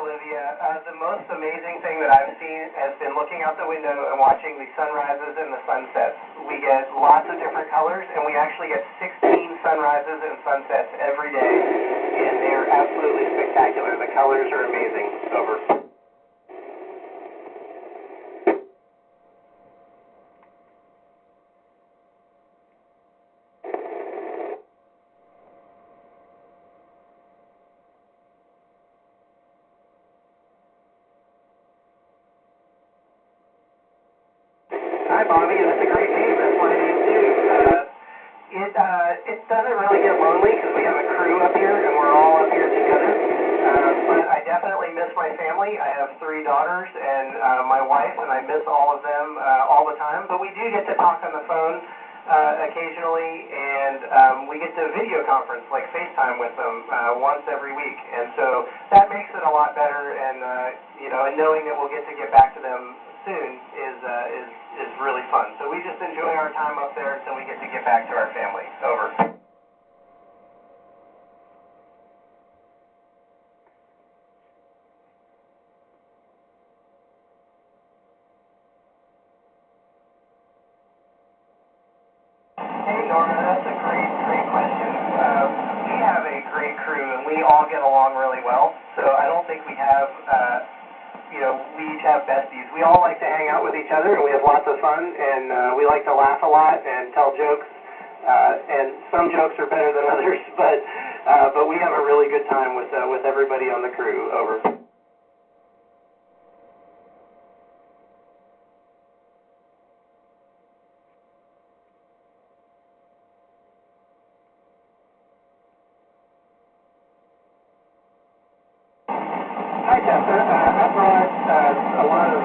Olivia. The most amazing thing that I've seen has been looking out the window and watching the sunrises and the sunsets. We get lots of different colors, and we actually get 16 sunrises and sunsets every day, and they are absolutely spectacular. The colors are amazing. Over. Hi, Bobby, and it's a great name. That's my name, too. It doesn't really get lonely because we have a crew up here, and we're all up here together. But I definitely miss my family. I have 3 daughters and my wife, and I miss all of them all the time. But we do get to talk on the phone occasionally, and we get to video conference, like FaceTime with them once every week. And so that makes it a lot better, and and knowing that we'll get back to them soon is really fun. So we just enjoy our time up there until we get to get back to our family. Over. Hey, Norma, that's a great question. We have a great crew, and we all get along really well. So I don't think we have we each have besties. We all like to hang out with each other, and we have lots of fun, and we like to laugh a lot and tell jokes, and some jokes are better than others, but we have a really good time with everybody on the crew. Over. Hi, Tessa. I brought a lot of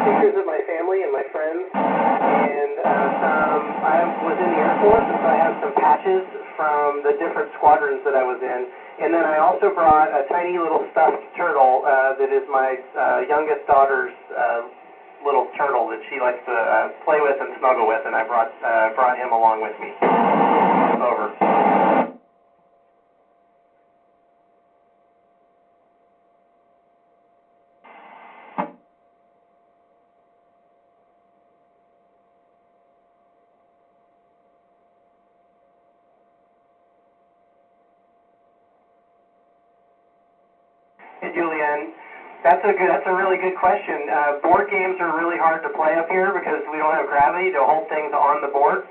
pictures of my family and my friends, and I was in the Air Force, and so I have some patches from the different squadrons that I was in. And then I also brought a tiny little stuffed turtle that is my youngest daughter's little turtle that she likes to play with and snuggle with, and I brought him along with me. Over. Hey, Julianne, that's a really good question. Board games are really hard to play up here because we don't have gravity to hold things on the board.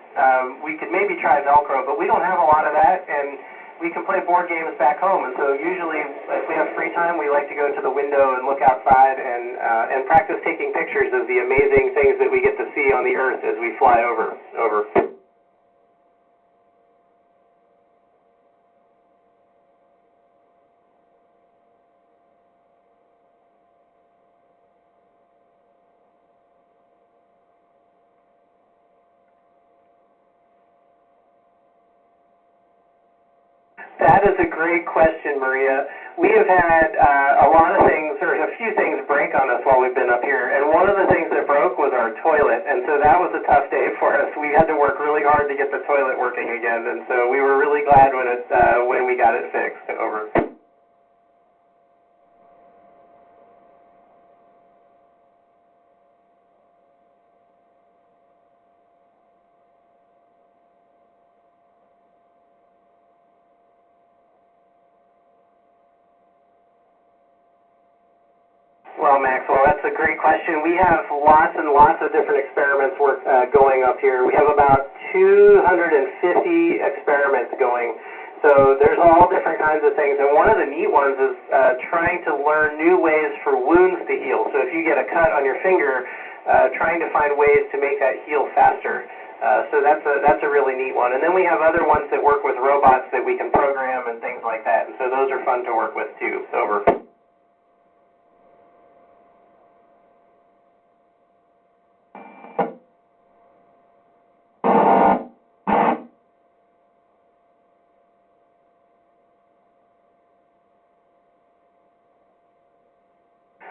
We could maybe try Velcro, but we don't have a lot of that, and we can play board games back home. And so usually, if we have free time, we like to go to the window and look outside and practice taking pictures of the amazing things that we get to see on the Earth as we fly over. Over. That is a great question, Maria. We have had a lot of things, or a few things break on us while we've been up here, and one of the things that broke was our toilet, and so that was a tough day for us. We had to work really hard to get the toilet working again, and so we were really glad when we got it fixed. Over. Well, Maxwell, that's a great question. We have lots and lots of different experiments going up here. We have about 250 experiments going. So there's all different kinds of things. And one of the neat ones is trying to learn new ways for wounds to heal. So if you get a cut on your finger, trying to find ways to make that heal faster. So that's a really neat one. And then we have other ones that work with robots that we can program and things like that. And so those are fun to work with too. Over.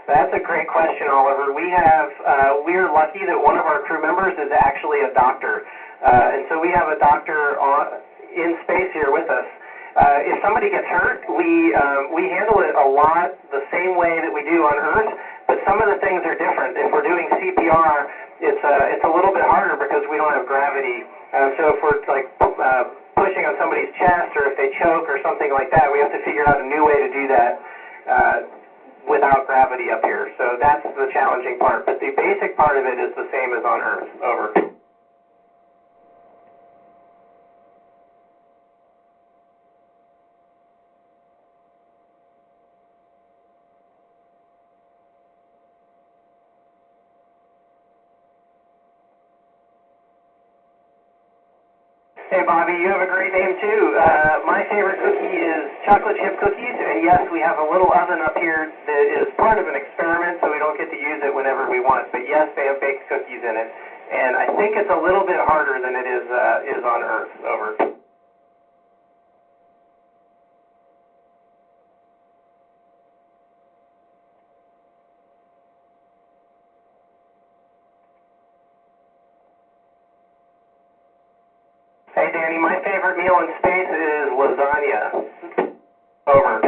That's a great question, Oliver. We're lucky that one of our crew members is actually a doctor, and so we have a doctor in space here with us. If somebody gets hurt, we handle it a lot the same way that we do on Earth, but some of the things are different. If we're doing CPR, it's a little bit harder because we don't have gravity. So if we're like pushing on somebody's chest, or if they choke or something like that, we have to figure out a new way to do that without gravity up here. So that's the challenging part. But the basic part of it is the same as on Earth. Over. Hey, Bobby, you have a great name, too. My favorite cookie is chocolate chip cookies, and yes, we have a little oven up here that is part of an experiment, so we don't get to use it whenever we want. But yes, they have baked cookies in it, and I think it's a little bit harder than it is on Earth. Over. Hey, Danny, my favorite meal in space is lasagna. Over.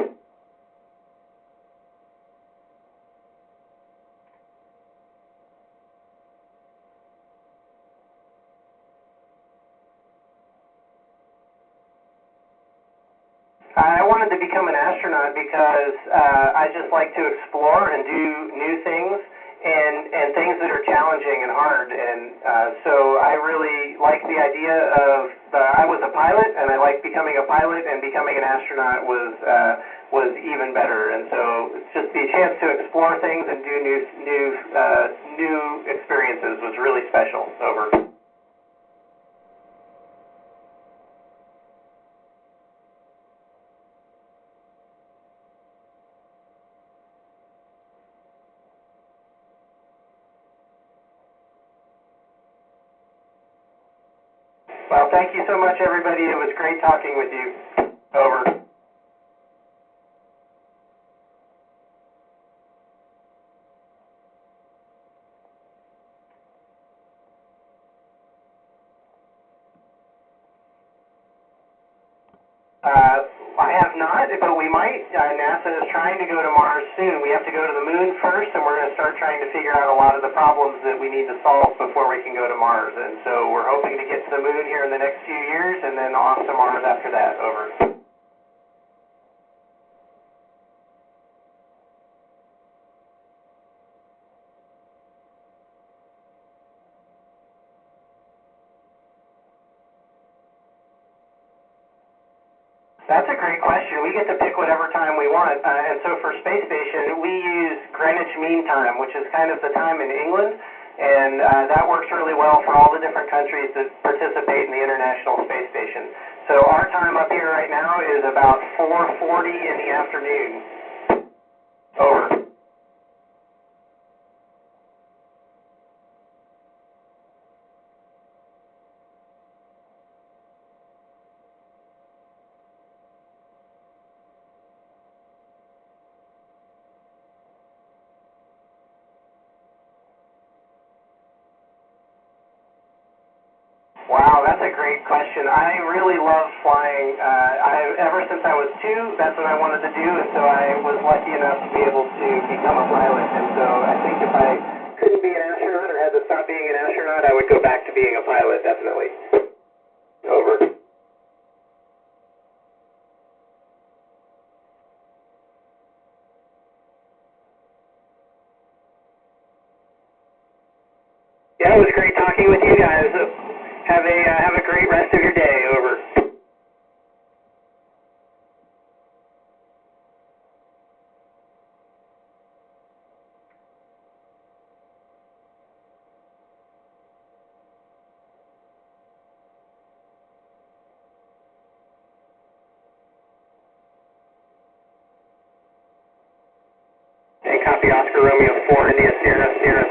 I wanted to become an astronaut because I just like to explore and do new things and things that are challenging and hard. And so I really like the idea of I was a pilot, and I liked becoming a pilot, and becoming an astronaut was even better. And so just the chance to explore things and do new experiences was really special. Over. Well, thank you so much, everybody. It was great talking with you. Over. I have not, but we might. NASA is trying to go to Mars soon. We have to go to the moon first, and we're going to start trying to figure out a lot of the problems that we need to solve before we can go to Mars. And so we're hoping to get to the moon here in the next few years, and then off to Mars after that. Over. That's a great question. We get to pick whatever time we want. And so for Space Station, we use Greenwich Mean Time, which is kind of the time in England. And that works really well for all the different countries that participate in the International Space Station. So our time up here right now is about 4:40 in the afternoon. Over. Wow, that's a great question. I really love flying. Ever since I was 2, that's what I wanted to do, and so I was lucky enough to be able to become a pilot. And so I think if I couldn't be an astronaut or had to stop being an astronaut, I would go back to being a pilot, definitely. Over. Yeah, it was great talking with you guys. Have a great rest of your day. Over. Hey, copy Oscar Romeo 4 India Sierra Sierra